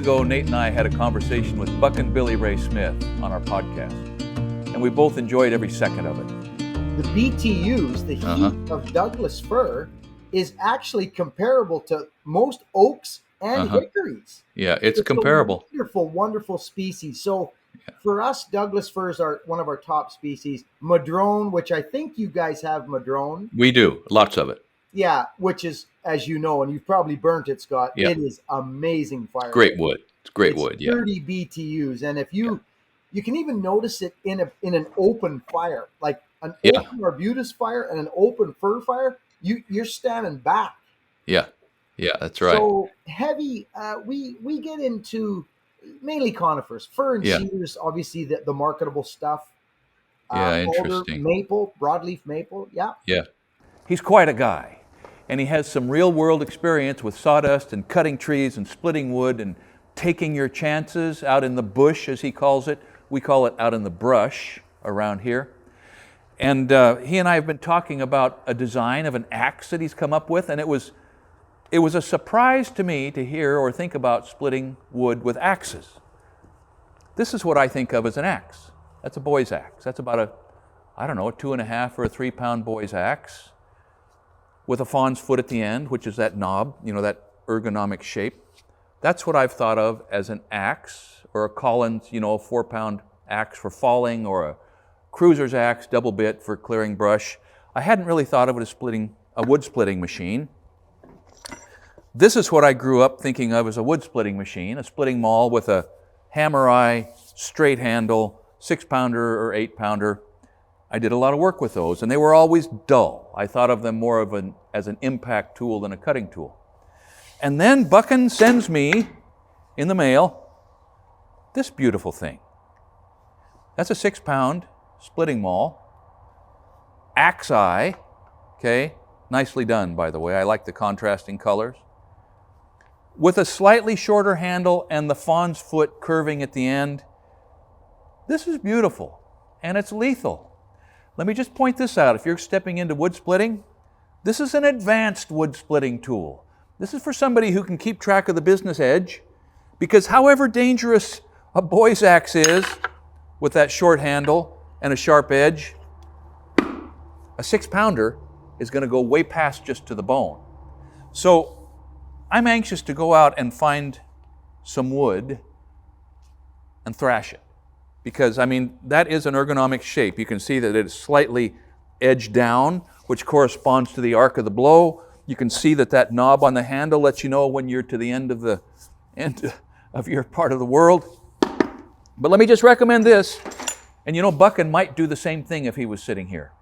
ago, Nate and I had a conversation with Buckin Billy Ray Smith on our podcast, and we both enjoyed every second of it. The BTUs, the heat of Douglas fir, is actually comparable to most oaks and hickories. Yeah, it's comparable. A wonderful, wonderful species. So for us, Douglas firs are one of our top species. Madrone, which I think you guys have madrone. We do, lots of it. Yeah, which is, as you know, and you've probably burnt it, Scott, it is amazing firewood. Great wood. It's great wood, 30 BTUs. And if you can even notice it in an open fire, like an open arbutus fire and an open fir fire, you're standing back. Yeah, that's right. So heavy, we get into mainly conifers, fir and cedars, obviously the marketable stuff. Interesting. Alder, maple, broadleaf maple, yeah. He's quite a guy, and he has some real-world experience with sawdust and cutting trees and splitting wood and taking your chances out in the bush, as he calls it. We call it out in the brush around here. And he and I have been talking about a design of an axe that he's come up with, and it was a surprise to me to hear or think about splitting wood with axes. This is what I think of as an axe. That's a boy's axe. That's about a 2.5 or a 3 pound boy's axe with a fawn's foot at the end, which is that knob, that ergonomic shape. That's what I've thought of as an axe, or a Collins, a 4 pound axe for falling, or a cruiser's axe, double bit for clearing brush. I hadn't really thought of it as a wood splitting machine. This is what I grew up thinking of as a wood splitting machine, a splitting maul with a hammer eye, straight handle, 6 pounder or 8 pounder. I did a lot of work with those, and they were always dull. I thought of them more as an impact tool than a cutting tool. And then Buckin sends me in the mail this beautiful thing. That's a 6 pound splitting maul, axe eye, okay, nicely done, by the way. I like the contrasting colors, with a slightly shorter handle and the fawn's foot curving at the end. This is beautiful, and it's lethal. Let me just point this out. If you're stepping into wood splitting, this is an advanced wood splitting tool. This is for somebody who can keep track of the business edge, because however dangerous a boy's axe is with that short handle and a sharp edge, a 6 pounder is going to go way past just to the bone. So I'm anxious to go out and find some wood and thrash it, because that is an ergonomic shape. You can see that it's slightly edged down, which corresponds to the arc of the blow. You can see that knob on the handle lets you know when you're to the end of your part of the world. But let me just recommend this, and Buckin might do the same thing if he was sitting here.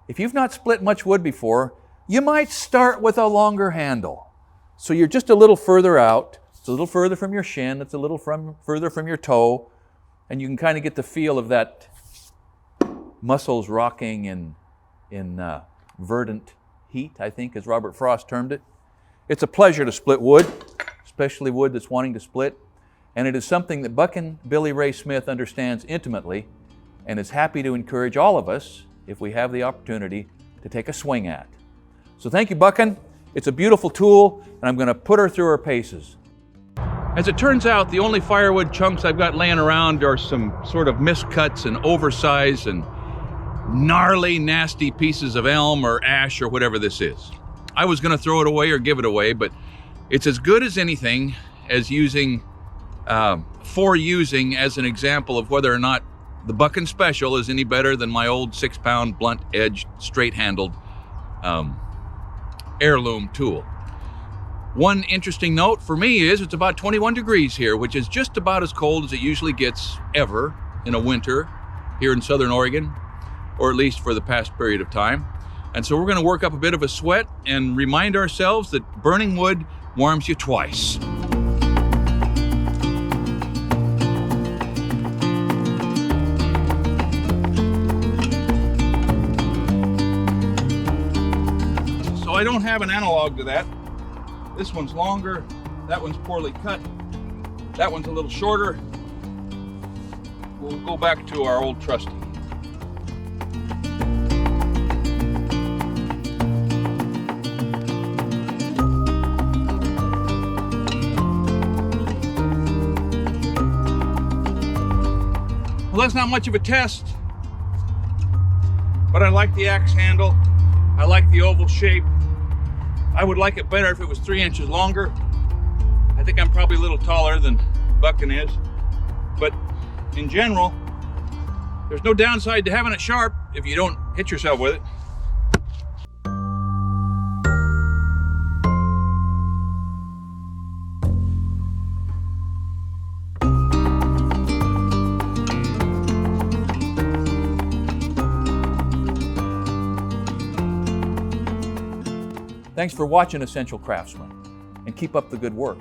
If you've not split much wood before, you might start with a longer handle. So you're just a little further out. It's a little further from your shin. It's a little further from your toe. And you can kind of get the feel of that muscles rocking in verdant heat, I think, as Robert Frost termed it. It's a pleasure to split wood, especially wood that's wanting to split. And it is something that Buckin Billy Ray Smith understands intimately and is happy to encourage all of us, if we have the opportunity, to take a swing at. So thank you, Buckin. It's a beautiful tool, and I'm going to put her through her paces. As it turns out, the only firewood chunks I've got laying around are some sort of miscuts and oversized and gnarly, nasty pieces of elm or ash or whatever this is. I was going to throw it away or give it away, but it's as good as anything as using as an example of whether or not the Buckin Special is any better than my old 6 pound blunt-edged, straight-handled heirloom tool. One interesting note for me is it's about 21 degrees here, which is just about as cold as it usually gets ever in a winter here in Southern Oregon, or at least for the past period of time. And so we're going to work up a bit of a sweat and remind ourselves that burning wood warms you twice. So I don't have an analog to that. This one's longer, that one's poorly cut, that one's a little shorter. We'll go back to our old trusty. Well, that's not much of a test, but I like the axe handle. I like the oval shape. I would like it better if it was 3 inches longer. I think I'm probably a little taller than Buckin is, but in general, there's no downside to having it sharp if you don't hit yourself with it. Thanks for watching Essential Craftsman, and keep up the good work.